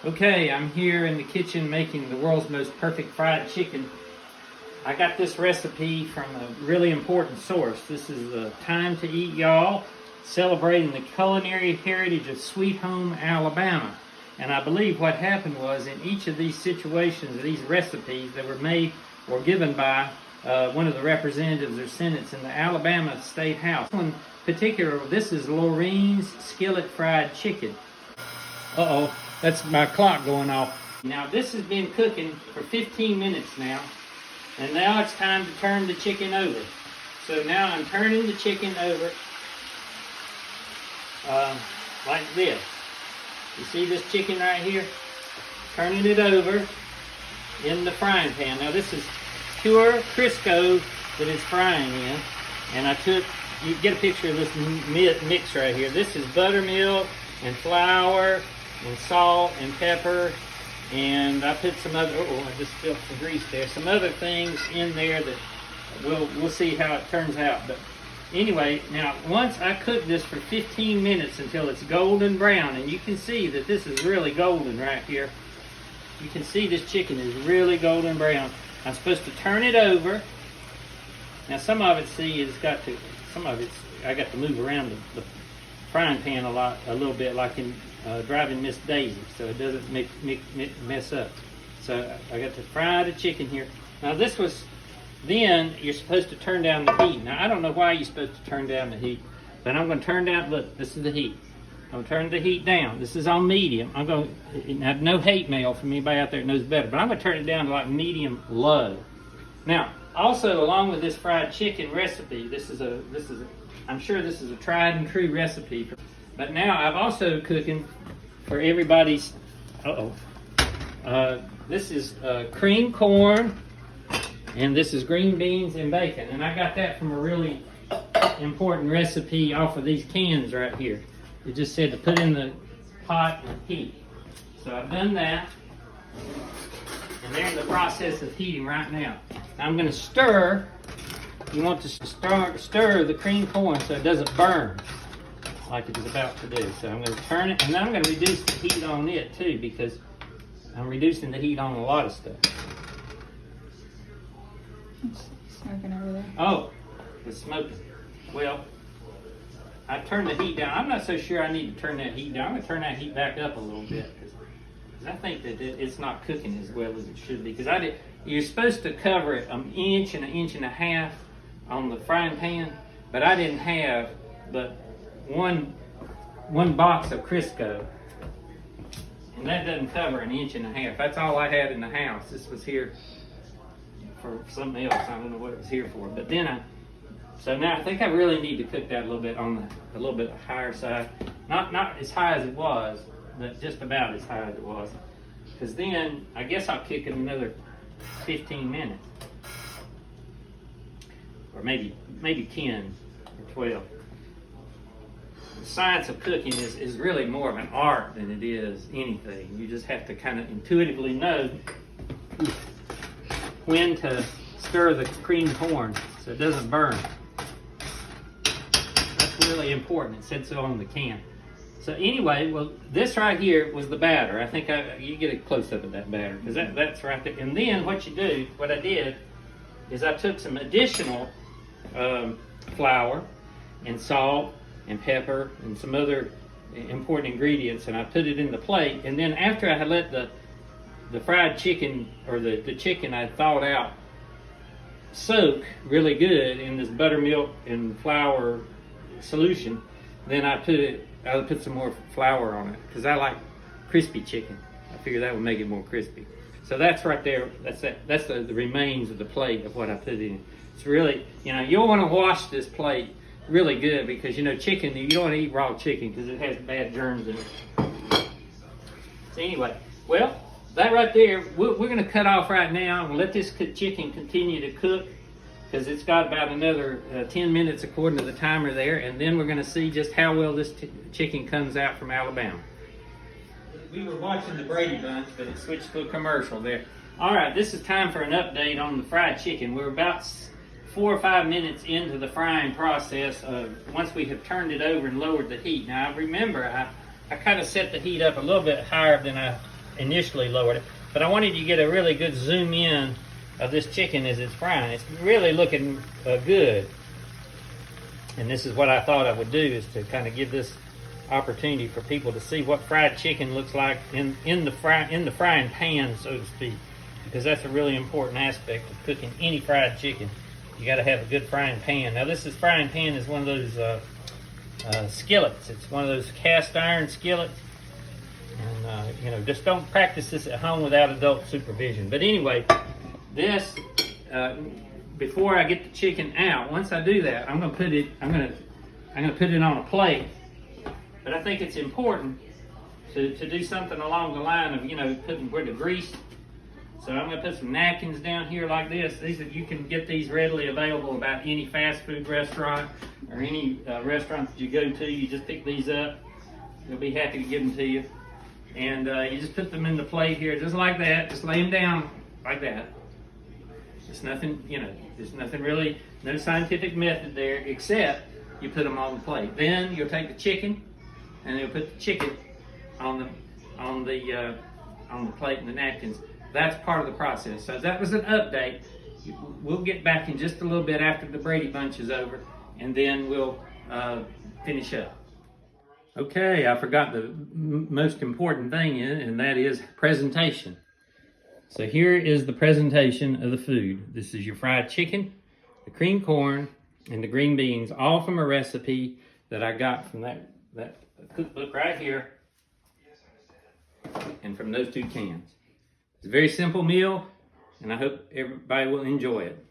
Okay, I'm here in the kitchen making the world's most perfect fried chicken. I got this recipe from a really important source. This is Time to Eat Y'all, celebrating the culinary heritage of Sweet Home, Alabama. And I believe what happened was in each of these situations, these recipes that were made or given by one of the representatives or senates in the Alabama State House. In particular, this is Lorene's Skillet Fried Chicken. Uh-oh. That's my clock going off. Now this has been cooking for 15 minutes now, and now it's time to turn the chicken over. So now I'm turning the chicken over like this. You see this chicken right here? Turning it over in the frying pan. Now this is pure Crisco that it's frying in, and you get a picture of this mix right here. This is buttermilk and flour and salt and pepper, and I put some other, I just spilled some grease there, some other things in there that we'll see how it turns out. But anyway, now once I cook this for 15 minutes until it's golden brown, and you can see that this is really golden right here. You can see this chicken is really golden brown. I'm supposed to turn it over. Now some of it, I got to move around the frying pan a little bit, like in driving Miss Daisy, so it doesn't mess up. So I got to fry the chicken here. Now then you're supposed to turn down the heat. Now I don't know why you're supposed to turn down the heat, but I'm going to turn down, look, this is the heat. I'm going to turn the heat down. This is on medium. I'm going to have no hate mail from anybody out there that knows better, but I'm going to turn it down to like medium low. Now, also along with this fried chicken recipe, I'm sure this is a tried and true recipe. But now I'm also cooking for everybody's, this is cream corn, and this is green beans and bacon. And I got that from a really important recipe off of these cans right here. It just said to put in the pot and heat. So I've done that, and they're in the process of heating right now. Now I'm going to stir. You want to stir the cream corn so it doesn't burn like it is about to do. So I'm going to turn it, and then I'm going to reduce the heat on it too, because I'm reducing the heat on a lot of stuff. It's smoking over there. Oh, it's smoking. Well, I turned the heat down. I'm not so sure I need to turn that heat down. I'm going to turn that heat back up a little bit, because I think that it's not cooking as well as it should be. Because you're supposed to cover it an inch and a half on the frying pan, but I didn't have but one box of Crisco, and that doesn't cover an inch and a half. That's all I had in the house. This was here for something else. I don't know what it was here for. But then so now I think I really need to cook that a little bit on a little bit higher side. Not as high as it was, but just about as high as it was. Because then I guess I'll cook it another 15 minutes. Or maybe 10 or 12. The science of cooking is really more of an art than it is anything. You just have to kind of intuitively know when to stir the cream corn so it doesn't burn. That's really important. It said so on the can. So anyway, well, this right here was the batter. I think you get a close-up of that batter, because that's right there. And then what I did is I took some additional flour and salt and pepper and some other important ingredients, and I put it in the plate. And then after I had let the fried chicken, or the chicken I thawed out, soak really good in this buttermilk and flour solution, then I put some more flour on it, because I like crispy chicken. I figure that would make it more crispy. So that's right there. That's the remains of the plate of what I put in. It's really, you'll want to wash this plate really good, because chicken, you don't want to eat raw chicken because it has bad germs in it. So anyway, well, that right there, we're going to cut off right now and let this chicken continue to cook, because it's got about another 10 minutes according to the timer there, and then we're going to see just how well this chicken comes out from Alabama. We were watching the Brady Bunch, but it switched to a commercial there. All right, this is time for an update on the fried chicken. We're about 4 or 5 minutes into the frying process once we have turned it over and lowered the heat. Now, remember, I kind of set the heat up a little bit higher than I initially lowered it. But I wanted you to get a really good zoom in of this chicken as it's frying. It's really looking good. And this is what I thought I would do, is to kind of give this opportunity for people to see what fried chicken looks like in the frying pan, so to speak, because that's a really important aspect of cooking any fried chicken. You got to have a good frying pan. Now this frying pan is one of those skillets. It's one of those cast iron skillets, and you know, just don't practice this at home without adult supervision. But anyway, this before I get the chicken out, once I do that, I'm gonna put it on a plate. But I think it's important to do something along the line of, you know, putting where the grease. So I'm going to put some napkins down here like this. You can get these readily available about any fast food restaurant or any restaurant that you go to. You just pick these up. They'll be happy to give them to you. And you just put them in the plate here, just like that. Just lay them down like that. It's nothing, you know, there's nothing really, no scientific method there, except you put them on the plate. Then you'll take the chicken, and you'll put the chicken on the plate and the napkins. That's part of the process. So that was an update. We'll get back in just a little bit after the Brady Bunch is over, and then we'll finish up. Okay, I forgot the most important thing, and that is presentation. So here is the presentation of the food. This is your fried chicken, the creamed corn, and the green beans, all from a recipe that I got from that cookbook right here, and from those 2 cans. It's a very simple meal, and I hope everybody will enjoy it.